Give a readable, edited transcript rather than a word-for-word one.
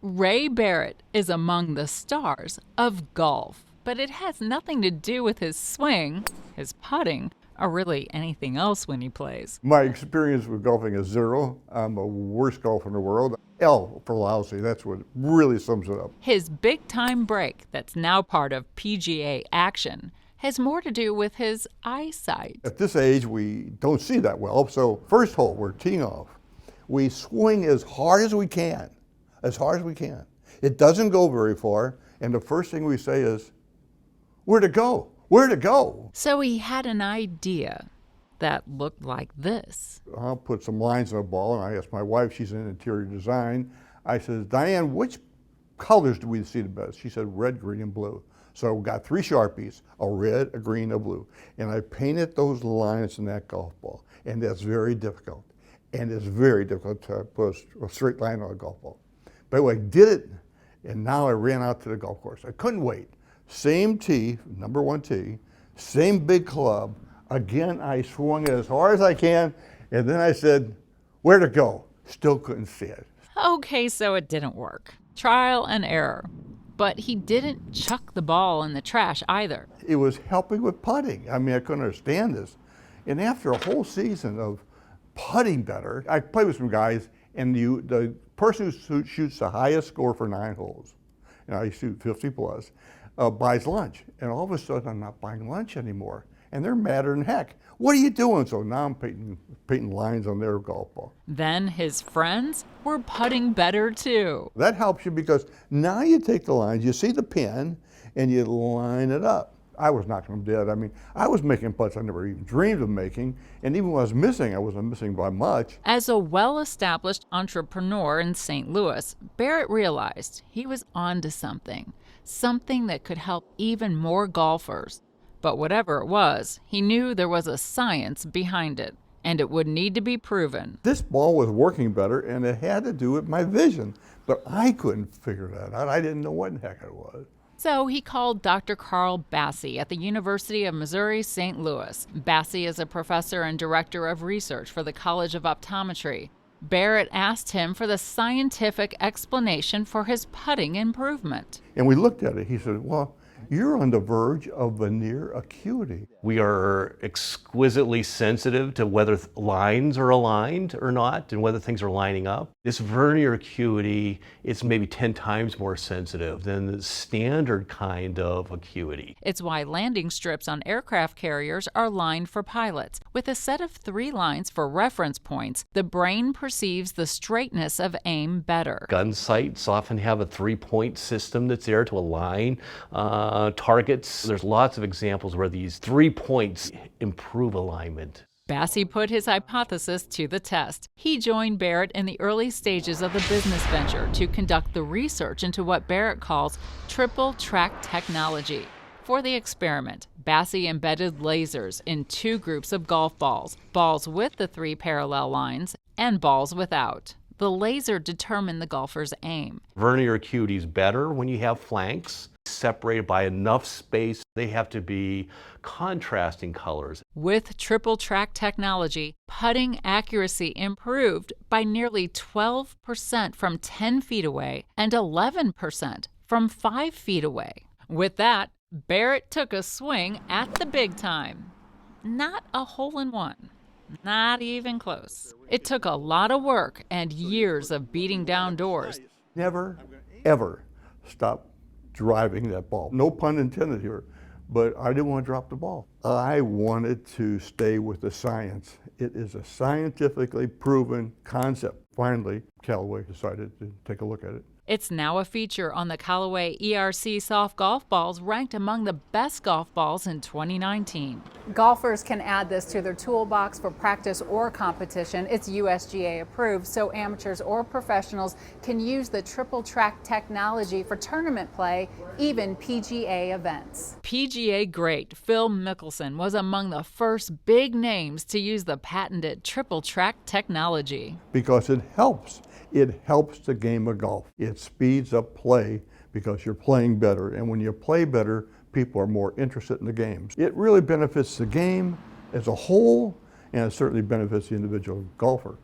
Ray Barrett is among the stars of golf, but it has nothing to do with his swing, his putting, or really anything else when he plays. My experience with golfing is zero. I'm the worst golfer in the world. L for lousy, that's what really sums it up. His big-time break that's now part of PGA action has more to do with his eyesight. At this age, we don't see that well, so first hole, we're teeing off. We swing as hard as we can, as hard as we can. It doesn't go very far, and the first thing we say is, where to go? Where to go? So he had an idea that looked like this. I'll put some lines on the ball, and I asked my wife, she's in interior design. I said, Diane, which colors do we see the best? She said, red, green, and blue. So we got 3 Sharpies, a red, a green, a blue. And I painted those lines in that golf ball. And that's very difficult. And it's very difficult to put a straight line on a golf ball. But anyway, I did it, and now I ran out to the golf course. I couldn't wait. Same tee, number 1 tee, same big club. Again, I swung it as hard as I can, and then I said, where to go? Still couldn't see it. Okay, so it didn't work. Trial and error. But he didn't chuck the ball in the trash either. It was helping with putting. I mean, I couldn't understand this. And after a whole season of putting better, I played with some guys, and the person who shoots the highest score for 9 holes, and I shoot 50 plus, buys lunch. And all of a sudden, I'm not buying lunch anymore. And they're madder than heck. What are you doing? So now I'm painting lines on their golf ball. Then his friends were putting better too. That helps you because now you take the lines, you see the pin, and you line it up. I was knocking them dead. I mean, I was making putts I never even dreamed of making, and even when I was missing, I wasn't missing by much. As a well-established entrepreneur in St. Louis, Barrett realized he was onto something that could help even more golfers. But whatever it was, he knew there was a science behind it, and it would need to be proven. This ball was working better, and it had to do with my vision, but I couldn't figure that out. I didn't know what in the heck it was. So he called Dr. Carl Bassey at the University of Missouri St. Louis. Bassey is a professor and director of research for the College of Optometry. Barrett asked him for the scientific explanation for his putting improvement. And we looked at it. He said, well, you're on the verge of vernier acuity. We are exquisitely sensitive to whether lines are aligned or not and whether things are lining up. This vernier acuity is maybe 10 times more sensitive than the standard kind of acuity. It's why landing strips on aircraft carriers are lined for pilots. With a set of 3 lines for reference points, the brain perceives the straightness of aim better. Gun sights often have a 3-point system that's there to align targets. There's lots of examples where these 3 points improve alignment. Bassey put his hypothesis to the test. He joined Barrett in the early stages of the business venture to conduct the research into what Barrett calls triple track technology. For the experiment, Bassey embedded lasers in 2 groups of golf balls, balls with the 3 parallel lines and balls without. The laser determined the golfer's aim. Vernier acuity is better when you have flanks separated by enough space. They have to be contrasting colors. With triple track technology, putting accuracy improved by nearly 12% from 10 feet away and 11% from 5 feet away. With that, Barrett took a swing at the big time. Not a hole-in-one. Not even close. It took a lot of work and years of beating down doors. Never, ever stop driving that ball. No pun intended here, but I didn't want to drop the ball. I wanted to stay with the science. It is a scientifically proven concept. Finally, Callaway decided to take a look at it. It's now a feature on the Callaway ERC Soft golf balls, ranked among the best golf balls in 2019. Golfers can add this to their toolbox for practice or competition. It's USGA approved, so amateurs or professionals can use the triple track technology for tournament play, even PGA events. PGA great Phil Mickelson was among the first big names to use the patented triple track technology. Because it helps. It helps the game of golf. It speeds up play because you're playing better. And when you play better, people are more interested in the games. It really benefits the game as a whole, and it certainly benefits the individual golfer.